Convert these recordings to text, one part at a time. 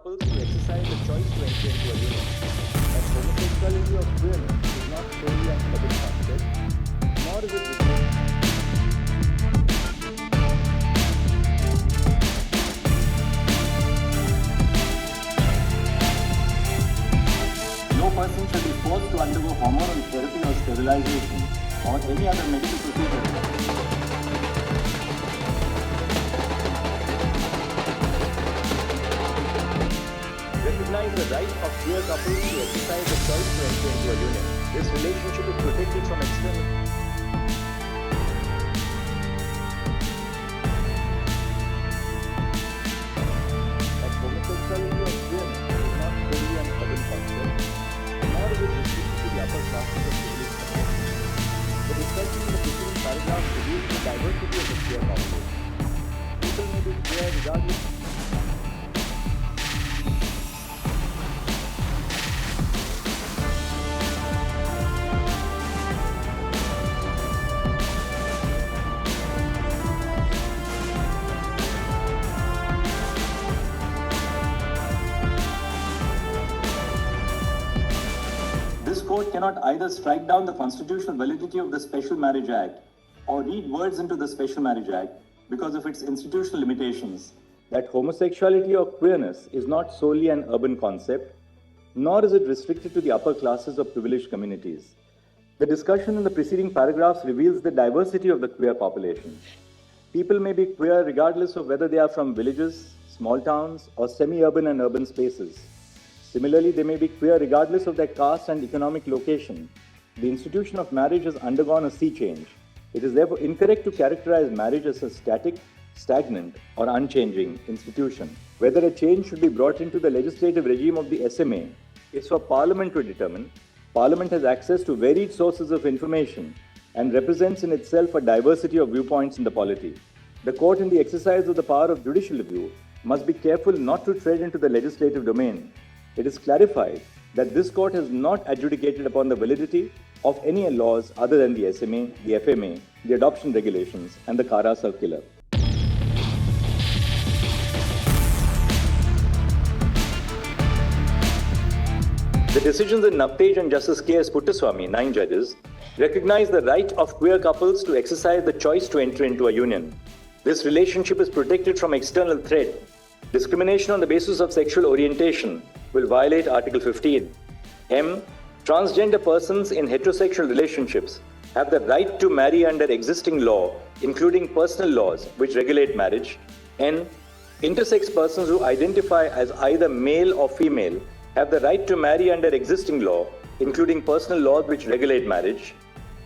couples to exercise the choice to enter into a union. That homosexuality or queerness is not solely an urban concept, nor is it No person should be forced to undergo hormonal therapy or sterilization or any other medical procedure. Recognize the right of queer couples to exercise the choice to enter into a union. This relationship is protected from external. That homosexuality or queerness is not solely an urban concept, nor is it restricted to the upper classes of privileged communities. The discussion in the preceding paragraph reveals the diversity of the queer population. People may be queer regardless. This court cannot either strike down the constitutional validity of the Special Marriage Act or read words into the Special Marriage Act because of its institutional limitations. That homosexuality or queerness is not solely an urban concept, nor is it restricted to the upper classes of privileged communities. The discussion in the preceding paragraphs reveals the diversity of the queer population. People may be queer regardless of whether they are from villages, small towns, or semi-urban and urban spaces. Similarly, they may be queer regardless of their caste and economic location. The institution of marriage has undergone a sea change. It is therefore incorrect to characterize marriage as a static, stagnant, or unchanging institution. Whether a change should be brought into the legislative regime of the SMA is for Parliament to determine. Parliament has access to varied sources of information and represents in itself a diversity of viewpoints in the polity. The court, in the exercise of the power of judicial review, must be careful not to tread into the legislative domain. It is clarified that this court has not adjudicated upon the validity of any laws other than the SMA, the FMA, the adoption regulations, and the Kara circular. The decisions in Navtej and Justice K.S. Puttaswamy, 9 judges, recognize the right of queer couples to exercise the choice to enter into a union. This relationship is protected from external threat. Discrimination on the basis of sexual orientation will violate Article 15. M. Transgender persons in heterosexual relationships have the right to marry under existing law, including personal laws which regulate marriage. N. Intersex persons who identify as either male or female have the right to marry under existing law, including personal laws which regulate marriage.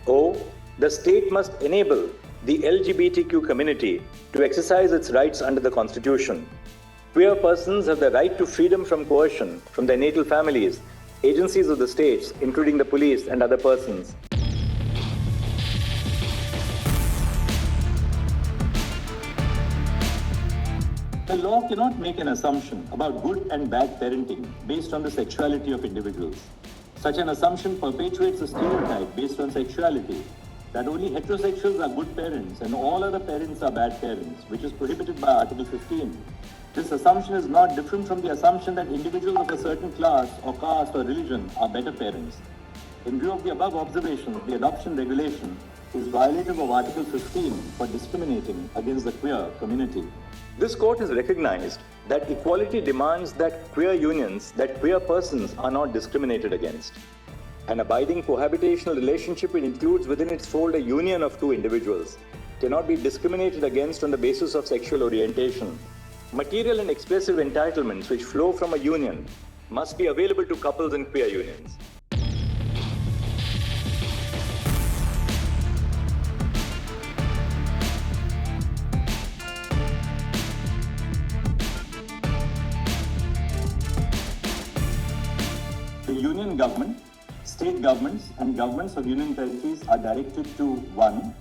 O. The state must enable the LGBTQ community to exercise its rights under the Constitution. Queer persons have the right to freedom from coercion from their natal families, agencies of the states, including the police and other persons. The law cannot make an assumption about good and bad parenting based on the sexuality of individuals. Such an assumption perpetuates a stereotype based on sexuality that only heterosexuals are good parents and all other parents are bad parents, which is prohibited by Article 15. This assumption is not different from the assumption that individuals of a certain class or caste or religion are better parents. In view of the above observations, the adoption regulation is violative of Article 15 for discriminating against the queer community. This court has recognized that equality demands that queer unions, that queer persons are not discriminated against. An abiding cohabitational relationship, which includes within its fold a union of two individuals, cannot be discriminated against on the basis of sexual orientation. Material and expressive entitlements which flow from a union must be available to couples in queer unions. The union government, state governments, and governments of union territories are directed to 1.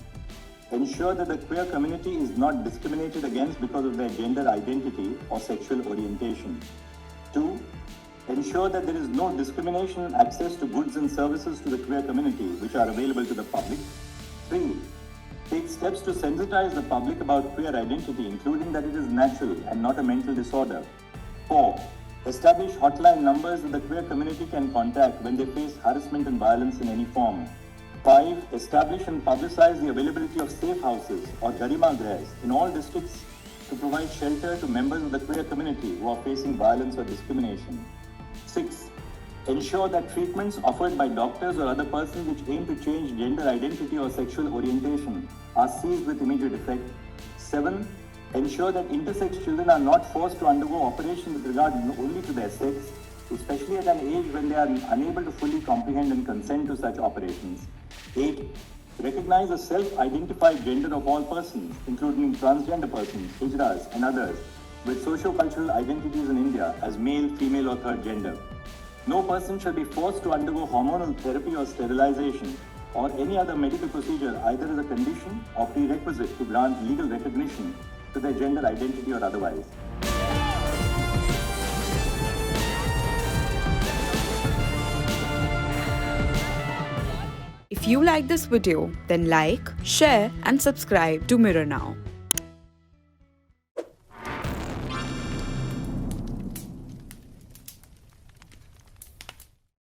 Ensure that the queer community is not discriminated against because of their gender identity or sexual orientation. 2. Ensure that there is no discrimination in access to goods and services to the queer community which are available to the public. 3. Take steps to sensitize the public about queer identity, including that it is natural and not a mental disorder. 4. Establish hotline numbers that the queer community can contact when they face harassment and violence in any form. 5. Establish and publicize the availability of safe houses or garima grahs in all districts to provide shelter to members of the queer community who are facing violence or discrimination. 6. Ensure that treatments offered by doctors or other persons which aim to change gender identity or sexual orientation are seized with immediate effect. 7. Ensure that intersex children are not forced to undergo operations with regard only to their sex, especially at an age when they are unable to fully comprehend and consent to such operations. 8. Recognize the self-identified gender of all persons, including transgender persons, hijras, and others, with socio-cultural identities in India as male, female, or third gender. No person shall be forced to undergo hormonal therapy or sterilization or any other medical procedure either as a condition or prerequisite to grant legal recognition to their gender identity or otherwise. If you like this video, then like, share and subscribe to Mirror Now.